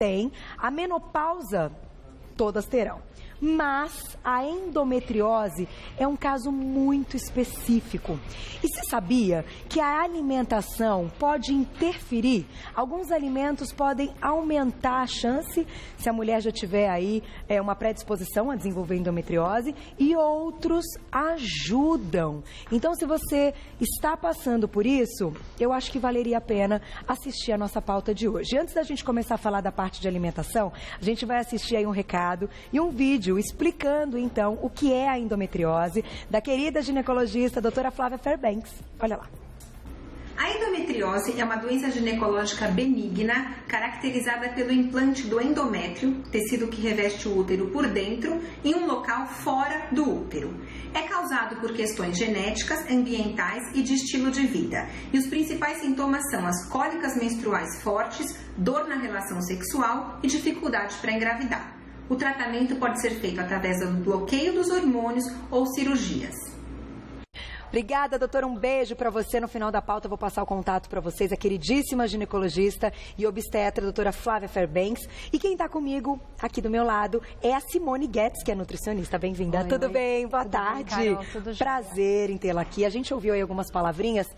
têm, a menopausa todas terão. Mas a endometriose é um caso muito específico. E você sabia que a alimentação pode interferir? Alguns alimentos podem aumentar a chance, se a mulher já tiver aí uma predisposição a desenvolver endometriose, e outros ajudam. Então, se você está passando por isso, eu acho que valeria a pena assistir a nossa pauta de hoje. Antes da gente começar a falar da parte de alimentação, a gente vai assistir aí um recado e um vídeo explicando, então, o que é a endometriose, da querida ginecologista, doutora Flávia Fairbanks. Olha lá. A endometriose é uma doença ginecológica benigna, caracterizada pelo implante do endométrio, tecido que reveste o útero por dentro, em um local fora do útero. É causado por questões genéticas, ambientais e de estilo de vida. E os principais sintomas são as cólicas menstruais fortes, dor na relação sexual e dificuldade para engravidar. O tratamento pode ser feito através do bloqueio dos hormônios ou cirurgias. Obrigada, doutora. Um beijo para você. No final da pauta eu vou passar o contato para vocês, a queridíssima ginecologista e obstetra, doutora Flávia Fairbanks. E quem está comigo aqui do meu lado é a Simone Guedes, que é nutricionista. Bem-vinda. Tudo bem? Boa tarde. Bem, Carol, tudo prazer em tê-la aqui. A gente ouviu aí algumas palavrinhas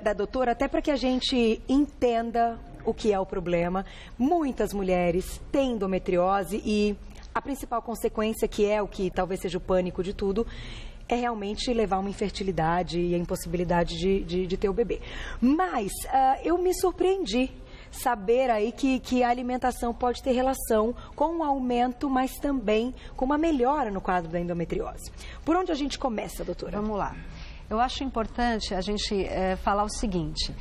da doutora, até para que a gente entenda o que é o problema. Muitas mulheres têm endometriose e a principal consequência, que é o que talvez seja o pânico de tudo, é realmente levar uma infertilidade e a impossibilidade de ter o bebê. Mas eu me surpreendi saber aí que a alimentação pode ter relação com um aumento, mas também com uma melhora no quadro da endometriose. Por onde a gente começa, doutora? Vamos lá. Eu acho importante a gente falar o seguinte,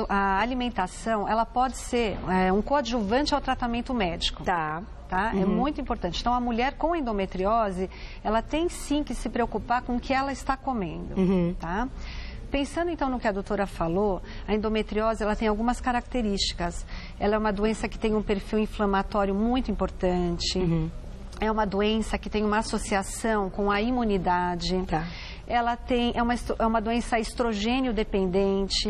a alimentação, ela pode ser um coadjuvante ao tratamento médico. Tá? É muito importante. Então, a mulher com endometriose, ela tem sim que se preocupar com o que ela está comendo, tá? Pensando então no que a doutora falou, a endometriose ela tem algumas características. Ela é uma doença que tem um perfil inflamatório muito importante. É uma doença que tem uma associação com a imunidade. Tá. Ela é uma doença estrogênio dependente,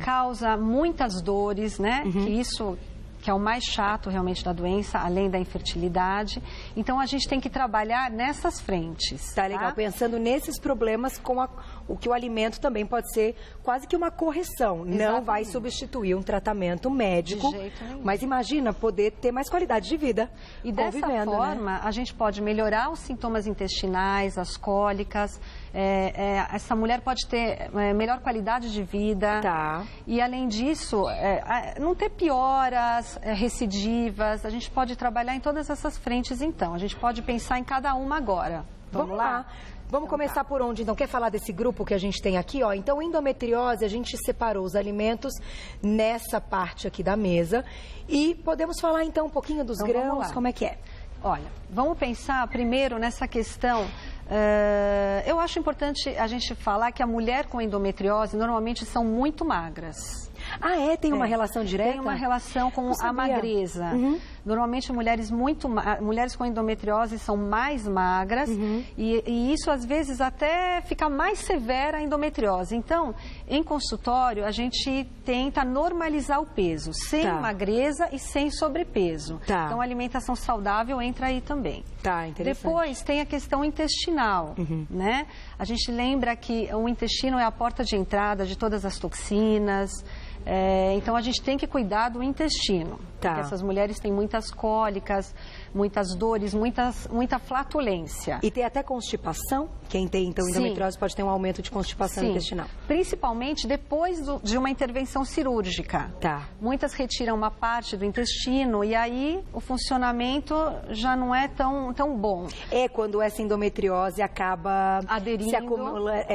causa muitas dores, né? Que é o mais chato realmente da doença, além da infertilidade. Então, a gente tem que trabalhar nessas frentes. Tá legal, pensando nesses problemas com o que o alimento também pode ser quase que uma correção. Exatamente. Não vai substituir um tratamento médico, de jeito nenhum. Mas imagina poder ter mais qualidade de vida. E dessa forma, a gente pode melhorar os sintomas intestinais, as cólicas. Essa mulher pode ter melhor qualidade de vida. Tá. E além disso, não ter pioras, recidivas. A gente pode trabalhar em todas essas frentes, então. A gente pode pensar em cada uma agora. Vamos lá? Vamos começar por onde, então? Quer falar desse grupo que a gente tem aqui, ó? Então, endometriose, a gente separou os alimentos nessa parte aqui da mesa. E podemos falar, então, um pouquinho dos grãos, como é que é? Olha, vamos pensar primeiro nessa questão. Eu acho importante a gente falar que a mulher com endometriose normalmente são muito magras. Ah, é? Tem uma relação direta? Tem uma relação com a magreza. Normalmente, mulheres com endometriose são mais magras e isso, às vezes, até fica mais severa a endometriose. Então, em consultório, a gente tenta normalizar o peso, sem magreza e sem sobrepeso. Então, a alimentação saudável entra aí também. Tá, interessante. Depois, tem a questão intestinal, né? A gente lembra que o intestino é a porta de entrada de todas as toxinas. Então, a gente tem que cuidar do intestino. Porque essas mulheres têm muitas cólicas, muitas dores, muita flatulência. E tem até constipação? Quem tem, então, endometriose pode ter um aumento de constipação intestinal. Principalmente depois de uma intervenção cirúrgica. Muitas retiram uma parte do intestino e aí o funcionamento já não é tão bom. É quando essa endometriose acaba aderindo, se acumula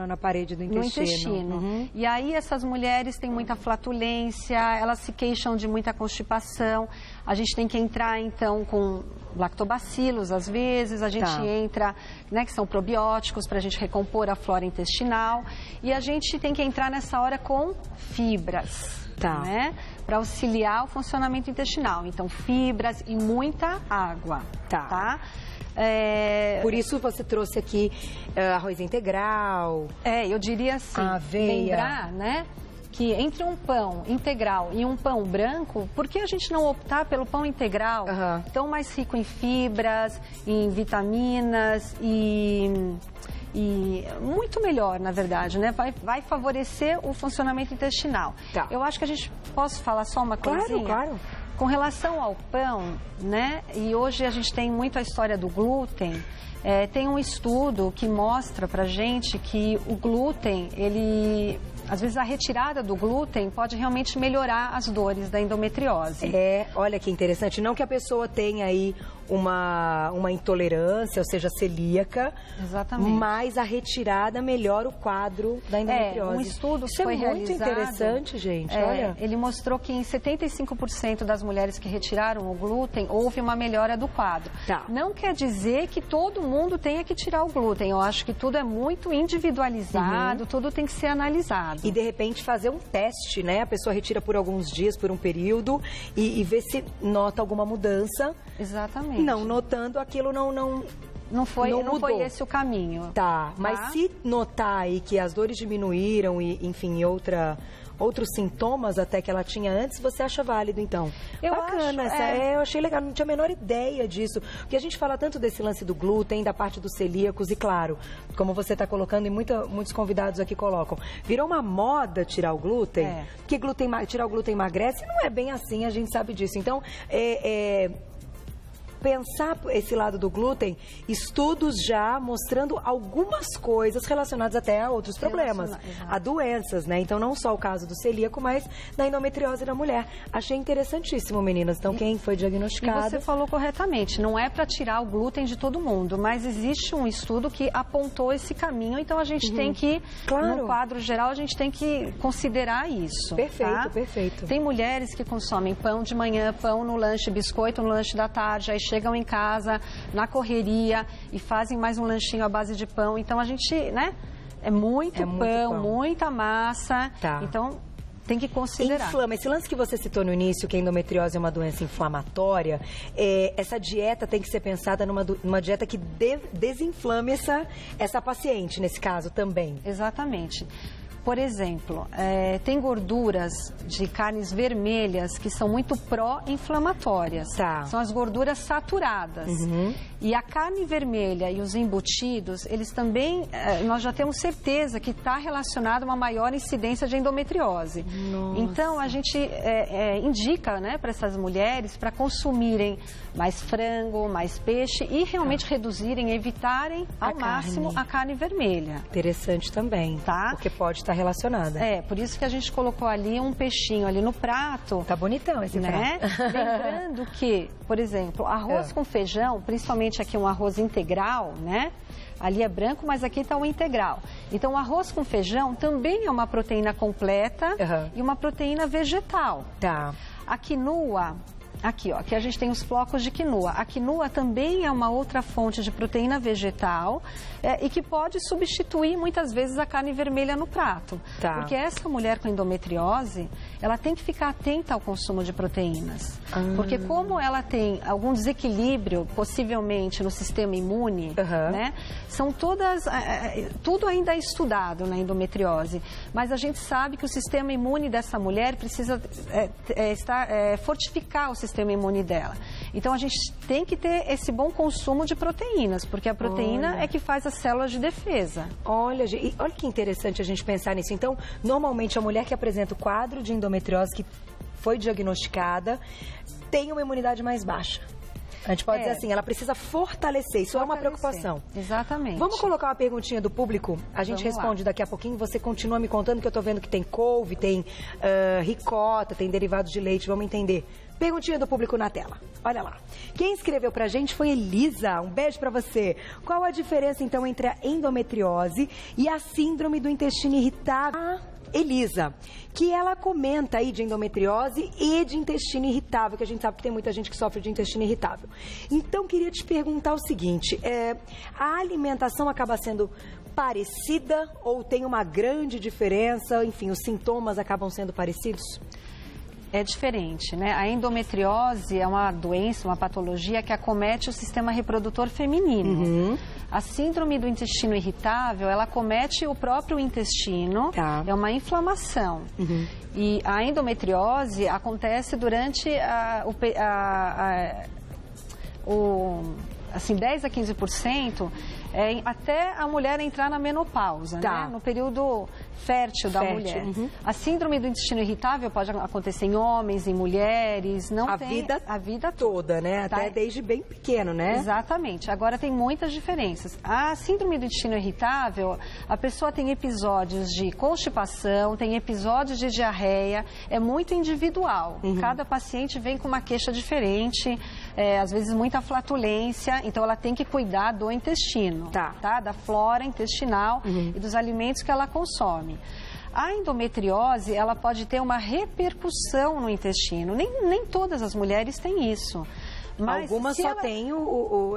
na parede do intestino. No intestino. E aí essas mulheres têm muita flatulência, elas se queixam de muita constipação. A gente tem que entrar, então, com lactobacilos, às vezes. A gente entra, né, que são probióticos, para a gente recompor a flora intestinal. E a gente tem que entrar nessa hora com fibras, né, para auxiliar o funcionamento intestinal. Então, fibras e muita água, Por isso você trouxe aqui arroz integral. Eu diria assim, aveia. lembrar, né, que entre um pão integral e um pão branco, por que a gente não optar pelo pão integral? Tão mais rico em fibras, em vitaminas e muito melhor, na verdade, né? Vai favorecer o funcionamento intestinal. Tá. Eu acho que a gente... Posso falar só uma coisinha? Claro. Com relação ao pão, né? E hoje a gente tem muito a história do glúten. Tem um estudo que mostra pra gente que o glúten, às vezes a retirada do glúten pode realmente melhorar as dores da endometriose. Olha que interessante. Não que a pessoa tenha aí uma intolerância, ou seja, celíaca. Exatamente. Mas a retirada melhora o quadro da endometriose. Um estudo Isso foi muito realizado, interessante, gente. Olha. Ele mostrou que em 75% das mulheres que retiraram o glúten, houve uma melhora do quadro. Tá. Não quer dizer que todo mundo tenha que tirar o glúten. Eu acho que tudo é muito individualizado, tudo tem que ser analisado. E, de repente, fazer um teste, né? A pessoa retira por alguns dias, por um período, e ver se nota alguma mudança. Exatamente. Não notando, aquilo não foi esse o caminho. Tá, mas se notar aí que as dores diminuíram e, enfim, outros sintomas até que ela tinha antes, você acha válido, então? Bacana, eu achei legal, não tinha a menor ideia disso. Porque a gente fala tanto desse lance do glúten, da parte dos celíacos, e claro, como você está colocando e muitos convidados aqui colocam, virou uma moda tirar o glúten, porque tirar o glúten emagrece, não é bem assim, a gente sabe disso. Então, pensar esse lado do glúten, estudos já mostrando algumas coisas relacionadas até a outros problemas, a doenças, né? Então, não só o caso do celíaco, mas da endometriose da mulher. Achei interessantíssimo, meninas. Então, quem foi diagnosticado... E você falou corretamente, não é para tirar o glúten de todo mundo, mas existe um estudo que apontou esse caminho, então a gente tem que, no quadro geral, a gente tem que considerar isso. Perfeito, tá? perfeito. Tem mulheres que consomem pão de manhã, pão no lanche, biscoito no lanche da tarde, aí chegam em casa, na correria, e fazem mais um lanchinho à base de pão. Então, a gente, né? É muito pão, muita massa. Tá. Então, tem que considerar. Inflama. Esse lance que você citou no início, que a endometriose é uma doença inflamatória, essa dieta tem que ser pensada numa dieta que desinflame essa paciente, nesse caso, também. Exatamente. Por exemplo, tem gorduras de carnes vermelhas que são muito pró-inflamatórias. Tá. São as gorduras saturadas. E a carne vermelha e os embutidos, eles também, nós já temos certeza que está relacionado a uma maior incidência de endometriose. Nossa. Então, a gente indica, né, para essas mulheres para consumirem mais frango, mais peixe e realmente reduzirem, evitarem ao máximo a carne vermelha. Interessante também, tá? Porque pode estar relacionada. Por isso que a gente colocou ali um peixinho ali no prato. Tá bonitão esse prato. Lembrando que, por exemplo, arroz com feijão, principalmente aqui um arroz integral, né? Ali é branco, mas aqui está o integral. Então, o arroz com feijão também é uma proteína completa e uma proteína vegetal. Tá. A quinoa... Aqui, ó, aqui a gente tem os flocos de quinoa. A quinoa também é uma outra fonte de proteína vegetal e que pode substituir muitas vezes a carne vermelha no prato. Tá. Porque essa mulher com endometriose, ela tem que ficar atenta ao consumo de proteínas. Porque como ela tem algum desequilíbrio, possivelmente, no sistema imune, né? São todas... tudo ainda é estudado na endometriose. Mas a gente sabe que o sistema imune dessa mulher precisa fortificar o sistema imune dela. Então, a gente tem que ter esse bom consumo de proteínas, porque a proteína é que faz as células de defesa. Olha que interessante a gente pensar nisso. Então, normalmente, a mulher que apresenta o quadro de endometriose, que foi diagnosticada, tem uma imunidade mais baixa. A gente pode dizer assim, ela precisa fortalecer. Isso é uma preocupação. Exatamente. Vamos colocar uma perguntinha do público? A gente responde daqui a pouquinho. Você continua me contando, que eu estou vendo que tem couve, tem ricota, tem derivados de leite. Vamos entender. Perguntinha do público na tela. Olha lá. Quem escreveu pra gente foi Elisa. Um beijo pra você. Qual a diferença, então, entre a endometriose e a síndrome do intestino irritável? Elisa, que ela comenta aí de endometriose e de intestino irritável, que a gente sabe que tem muita gente que sofre de intestino irritável. Então, queria te perguntar o seguinte, a alimentação acaba sendo parecida, ou tem uma grande diferença? Enfim, os sintomas acabam sendo parecidos? É diferente, né? A endometriose é uma doença, uma patologia que acomete o sistema reprodutor feminino. A síndrome do intestino irritável, ela acomete o próprio intestino, é uma inflamação. E a endometriose acontece durante assim, 10 a 15% até a mulher entrar na menopausa, né? No período fértil da mulher. A síndrome do intestino irritável pode acontecer em homens, em mulheres, a vida toda, né? Até desde bem pequeno, né? Exatamente. Agora tem muitas diferenças. A síndrome do intestino irritável, a pessoa tem episódios de constipação, tem episódios de diarreia, é muito individual. Cada paciente vem com uma queixa diferente, às vezes muita flatulência, então ela tem que cuidar do intestino, da flora intestinal e dos alimentos que ela consome. A endometriose, ela pode ter uma repercussão no intestino. Nem todas as mulheres têm isso. Mas algumas só têm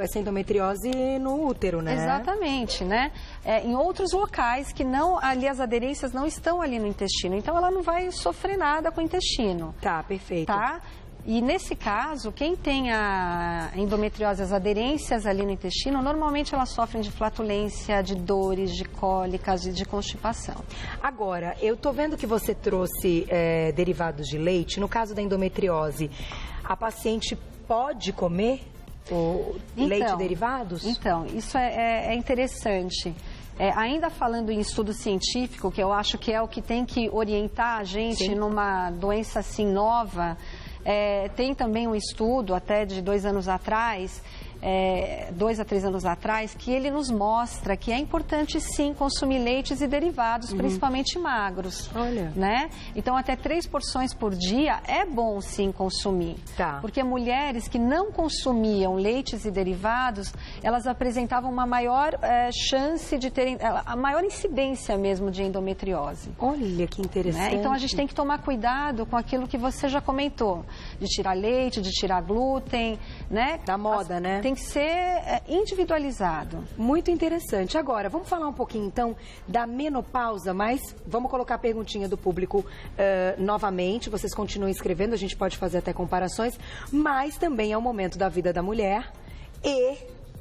essa endometriose no útero, né? Exatamente, né? Em outros locais que ali as aderências não estão ali no intestino. Então, ela não vai sofrer nada com o intestino. Perfeito. E nesse caso, quem tem a endometriose, as aderências ali no intestino, normalmente elas sofrem de flatulência, de dores, de cólicas, de constipação. Agora, eu tô vendo que você trouxe derivados de leite. No caso da endometriose, a paciente pode comer leite e derivados? Então, isso é interessante. Ainda falando em estudo científico, que eu acho que é o que tem que orientar a gente numa doença assim nova, tem também um estudo até de 2 anos atrás, 2 a 3 anos atrás, que ele nos mostra que é importante sim consumir leites e derivados, principalmente magros. Olha. Né? Então até 3 porções por dia é bom sim consumir. Porque mulheres que não consumiam leites e derivados, elas apresentavam uma maior chance de terem, a maior incidência mesmo de endometriose. Olha que interessante. Né? Então a gente tem que tomar cuidado com aquilo que você já comentou, de tirar leite, de tirar glúten, né? Da moda, né? Tem que ser individualizado. Muito interessante. Agora, vamos falar um pouquinho, então, da menopausa, mas vamos colocar a perguntinha do público novamente. Vocês continuam escrevendo, a gente pode fazer até comparações, mas também é o momento da vida da mulher e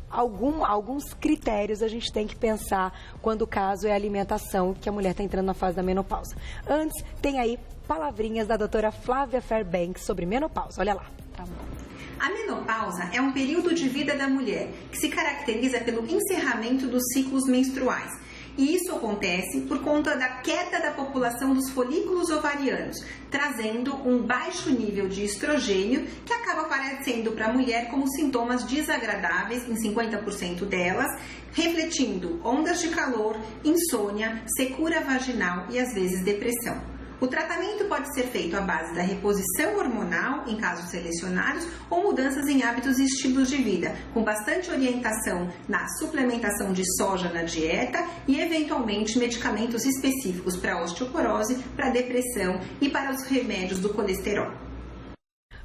alguns critérios a gente tem que pensar quando o caso é a alimentação, que a mulher está entrando na fase da menopausa. Antes, tem aí palavrinhas da doutora Flávia Fairbanks sobre menopausa. Olha lá. Tá bom. A menopausa é um período de vida da mulher que se caracteriza pelo encerramento dos ciclos menstruais. E isso acontece por conta da queda da população dos folículos ovarianos, trazendo um baixo nível de estrogênio que acaba aparecendo para a mulher como sintomas desagradáveis em 50% delas, refletindo ondas de calor, insônia, secura vaginal e às vezes depressão. O tratamento pode ser feito à base da reposição hormonal, em casos selecionados, ou mudanças em hábitos e estilos de vida, com bastante orientação na suplementação de soja na dieta e, eventualmente, medicamentos específicos para osteoporose, para depressão e para os remédios do colesterol.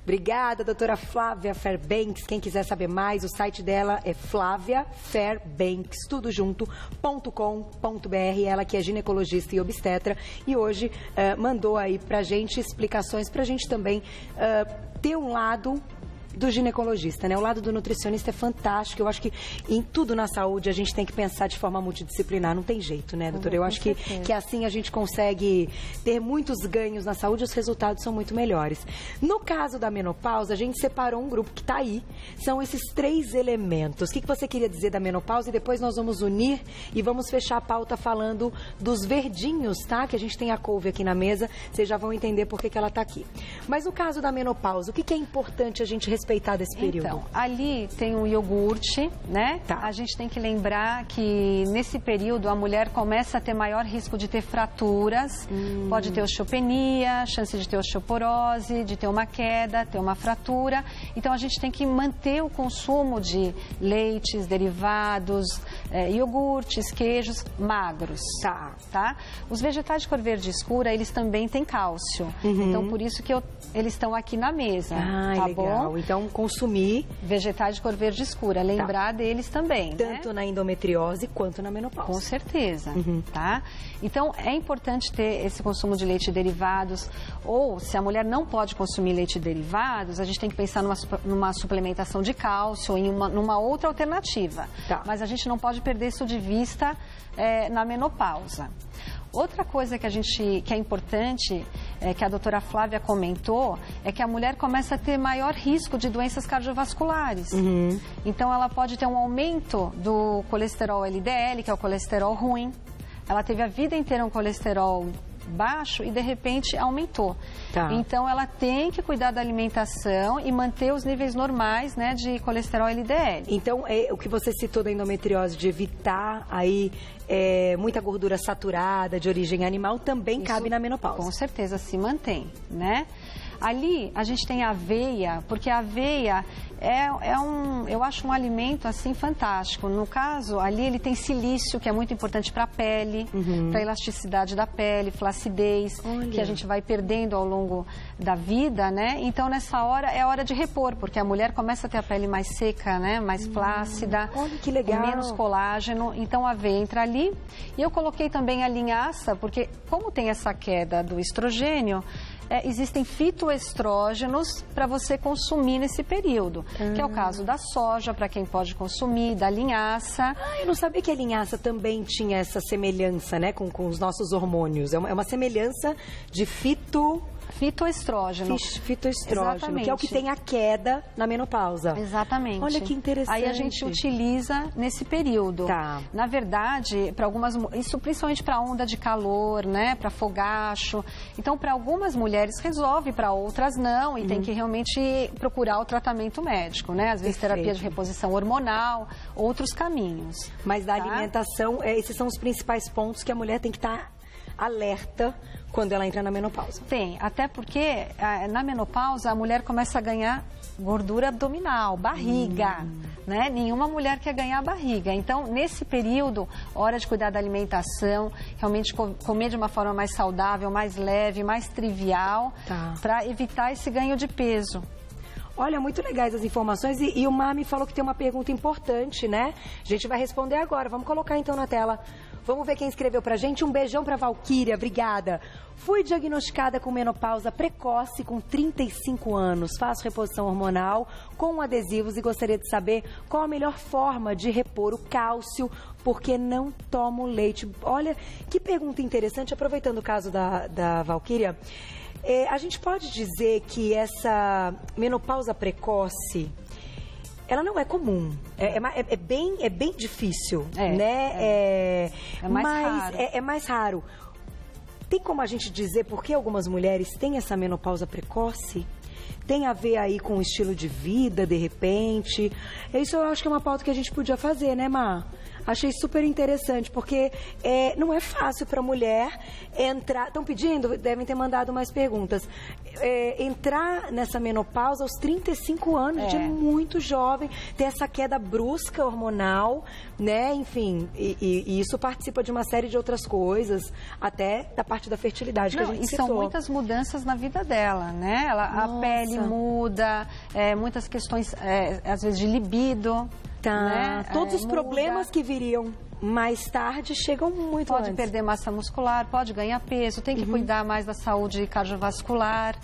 Obrigada, doutora Flávia Fairbanks. Quem quiser saber mais, o site dela é flaviafairbanks, tudo junto.com.br. Ela que é ginecologista e obstetra e hoje mandou aí pra gente explicações, pra gente também ter um lado do ginecologista, né? O lado do nutricionista é fantástico. Eu acho que em tudo na saúde a gente tem que pensar de forma multidisciplinar. Não tem jeito, né, doutora? Eu acho que assim a gente consegue ter muitos ganhos na saúde e os resultados são muito melhores. No caso da menopausa, a gente separou um grupo que está aí. São esses 3 elementos. O que você queria dizer da menopausa? E depois nós vamos unir e vamos fechar a pauta falando dos verdinhos, tá? Que a gente tem a couve aqui na mesa. Vocês já vão entender por que ela está aqui. Mas no caso da menopausa, o que é importante a gente respeitar desse período? Então, ali tem um iogurte, né? A gente tem que lembrar que nesse período a mulher começa a ter maior risco de ter fraturas, pode ter osteopenia, chance de ter osteoporose, de ter uma queda, ter uma fratura. Então, a gente tem que manter o consumo de leites, derivados, iogurtes, queijos magros. Tá? Os vegetais de cor verde escura, eles também têm cálcio. Então, por isso que eles estão aqui na mesa. Tá legal. bom? Então, consumir vegetais de cor verde escura. Lembrar deles também. Tanto na endometriose quanto na menopausa. Com certeza. Tá? Então, é importante ter esse consumo de leite e derivados. Ou, se a mulher não pode consumir leite e derivados, a gente tem que pensar numa suplementação de cálcio, numa outra alternativa. Mas a gente não pode perder isso de vista na menopausa. Outra coisa que é importante, que a doutora Flávia comentou, é que a mulher começa a ter maior risco de doenças cardiovasculares. Então, ela pode ter um aumento do colesterol LDL, que é o colesterol ruim. Ela teve a vida inteira um colesterol baixo e, de repente, aumentou. Então, ela tem que cuidar da alimentação e manter os níveis normais, né, de colesterol LDL. Então, o que você citou da endometriose, de evitar aí muita gordura saturada de origem animal, também cabe na menopausa. Com certeza, se mantém, né? Ali, a gente tem a aveia, porque a aveia eu acho um alimento, assim, fantástico. No caso, ali ele tem silício, que é muito importante para a pele, para a elasticidade da pele, flacidez, que a gente vai perdendo ao longo da vida, né? Então, nessa hora, é hora de repor, porque a mulher começa a ter a pele mais seca, né? Mais flácida. Olha que legal. Com menos colágeno. Então, a aveia entra ali. E eu coloquei também a linhaça, porque como tem essa queda do estrogênio, existem fitoestrógenos para você consumir nesse período, que é o caso da soja, para quem pode consumir, da linhaça. Eu não sabia que a linhaça também tinha essa semelhança, né, com os nossos hormônios. É uma semelhança de fitoestrógeno. Fitoestrógeno, exatamente, que é o que tem a queda na menopausa. Exatamente. Olha que interessante. Aí a gente utiliza nesse período. Na verdade, para algumas, isso principalmente para onda de calor, né, para fogacho. Então, para algumas mulheres resolve, para outras não, e tem que realmente procurar o tratamento médico, né? Às vezes terapia de reposição hormonal, outros caminhos. Mas da alimentação, esses são os principais pontos que a mulher tem que estar alerta quando ela entra na menopausa. Tem, até porque na menopausa a mulher começa a ganhar gordura abdominal, barriga, né? Nenhuma mulher quer ganhar barriga. Então, nesse período, hora de cuidar da alimentação, realmente comer de uma forma mais saudável, mais leve, mais trivial, para evitar esse ganho de peso. Olha, muito legais as informações e o Mar me falou que tem uma pergunta importante, né? A gente vai responder agora. Vamos colocar então na tela. Vamos ver quem escreveu pra gente. Um beijão pra Valquíria, obrigada. Fui diagnosticada com menopausa precoce com 35 anos. Faço reposição hormonal com adesivos e gostaria de saber qual a melhor forma de repor o cálcio, porque não tomo leite. Olha, que pergunta interessante. Aproveitando o caso da Valquíria, a gente pode dizer que essa menopausa precoce, ela não é comum, é bem difícil, né? É mais raro. Tem como a gente dizer por que algumas mulheres têm essa menopausa precoce? Tem a ver aí com o estilo de vida, de repente? Isso eu acho que é uma pauta que a gente podia fazer, né, Má? Achei super interessante, porque não é fácil para a mulher entrar... Estão pedindo? Devem ter mandado mais perguntas. Entrar nessa menopausa aos 35 anos, é muito jovem, ter essa queda brusca hormonal, né? Enfim, e isso participa de uma série de outras coisas, até da parte da fertilidade que a gente citou. São muitas mudanças na vida dela, né? A pele muda, muitas questões, às vezes, de libido. Né? Todos os problemas que viriam mais tarde chegam muito antes. Pode perder massa muscular, pode ganhar peso, tem que cuidar mais da saúde cardiovascular.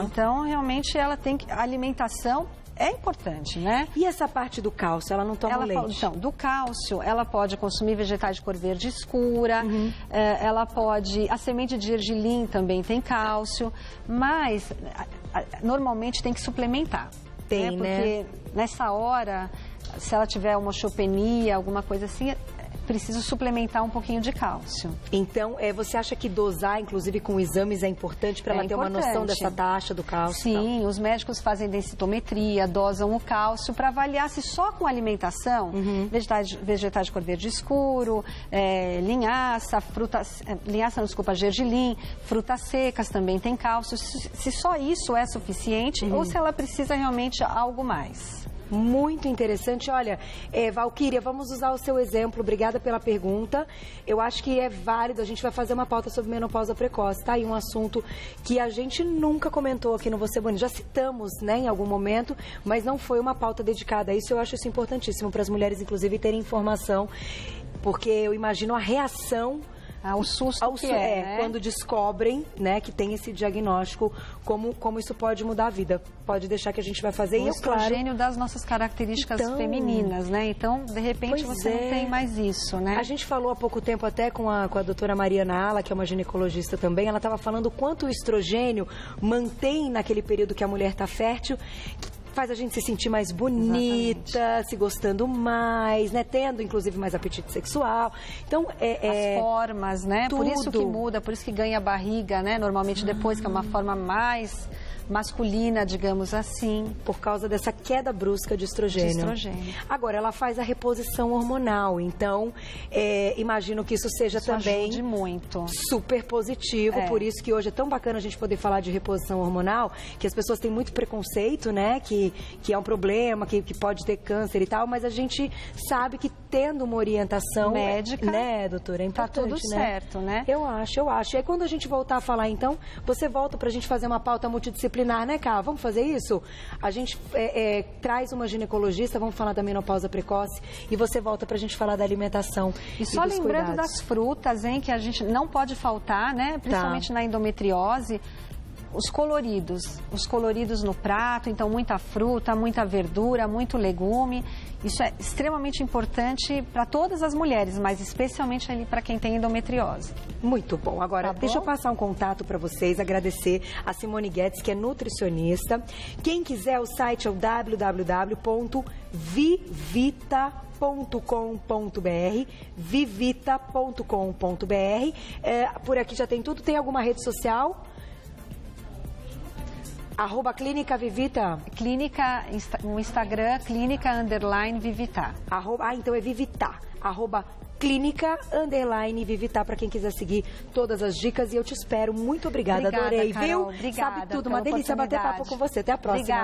Então, realmente, ela tem que... A alimentação é importante, né? E essa parte do cálcio, ela não toma leite? Então, do cálcio, ela pode consumir vegetais de cor verde escura, ela pode... A semente de gergelim também tem cálcio, mas normalmente tem que suplementar. Porque nessa hora... Se ela tiver uma osteopenia, alguma coisa assim, preciso suplementar um pouquinho de cálcio. Então, você acha que dosar, inclusive com exames, é importante para ela ter uma noção dessa taxa do cálcio? Sim, os médicos fazem densitometria, dosam o cálcio para avaliar se só com alimentação, vegetais de cor verde escuro, linhaça, gergelim, frutas secas também tem cálcio, se só isso é suficiente ou se ela precisa realmente algo mais. Muito interessante. Olha, Valquíria, vamos usar o seu exemplo. Obrigada pela pergunta. Eu acho que é válido. A gente vai fazer uma pauta sobre menopausa precoce, tá? E um assunto que a gente nunca comentou aqui no Você Bonita. Já citamos, né, em algum momento, mas não foi uma pauta dedicada a isso. Eu acho isso importantíssimo para as mulheres, inclusive, terem informação, porque eu imagino a reação... o susto né? Quando descobrem, né, que tem esse diagnóstico, como isso pode mudar a vida. Pode deixar que a gente vai fazer. O estrogênio das nossas características femininas, né? Então, de repente, você não tem mais isso, né? A gente falou há pouco tempo até com a doutora Mariana Ala, que é uma ginecologista também, ela estava falando o quanto o estrogênio mantém naquele período que a mulher está fértil, faz a gente se sentir mais bonita, se gostando mais, né? Tendo, inclusive, mais apetite sexual. Então, as formas, né? Tudo. Por isso que muda, por isso que ganha barriga, né? Normalmente depois, que é uma forma mais masculina, digamos assim. Por causa dessa queda brusca de estrogênio. Agora, ela faz a reposição hormonal, então imagino que isso seja isso também ajude muito. Super positivo, por isso que hoje é tão bacana a gente poder falar de reposição hormonal, que as pessoas têm muito preconceito, né, que é um problema, que pode ter câncer e tal, mas a gente sabe que tendo uma orientação médica, né, doutora, é importante, tá tudo certo, né? Eu acho. E aí, quando a gente voltar a falar, então, você volta pra gente fazer uma pauta multidisciplinar, né, Cá? Vamos fazer isso? A gente traz uma ginecologista, vamos falar da menopausa precoce, e você volta pra gente falar da alimentação. E só lembrando das frutas, hein, que a gente não pode faltar, né? Principalmente na endometriose. Os coloridos no prato, então muita fruta, muita verdura, muito legume. Isso é extremamente importante para todas as mulheres, mas especialmente ali para quem tem endometriose. Muito bom. Agora, deixa eu passar um contato para vocês, agradecer a Simone Guedes, que é nutricionista. Quem quiser, o site é o www.vivita.com.br, vivita.com.br. Por aqui já tem tudo. Tem alguma rede social? @ Clínica Vivita? Clínica, no Instagram, Clínica_Vivita. Então é Vivita. @Clínica_Vivita, para quem quiser seguir todas as dicas. E eu te espero. Muito obrigada, adorei, Carol, viu? Obrigada. Sabe tudo, uma delícia bater papo com você. Até a próxima. Obrigada.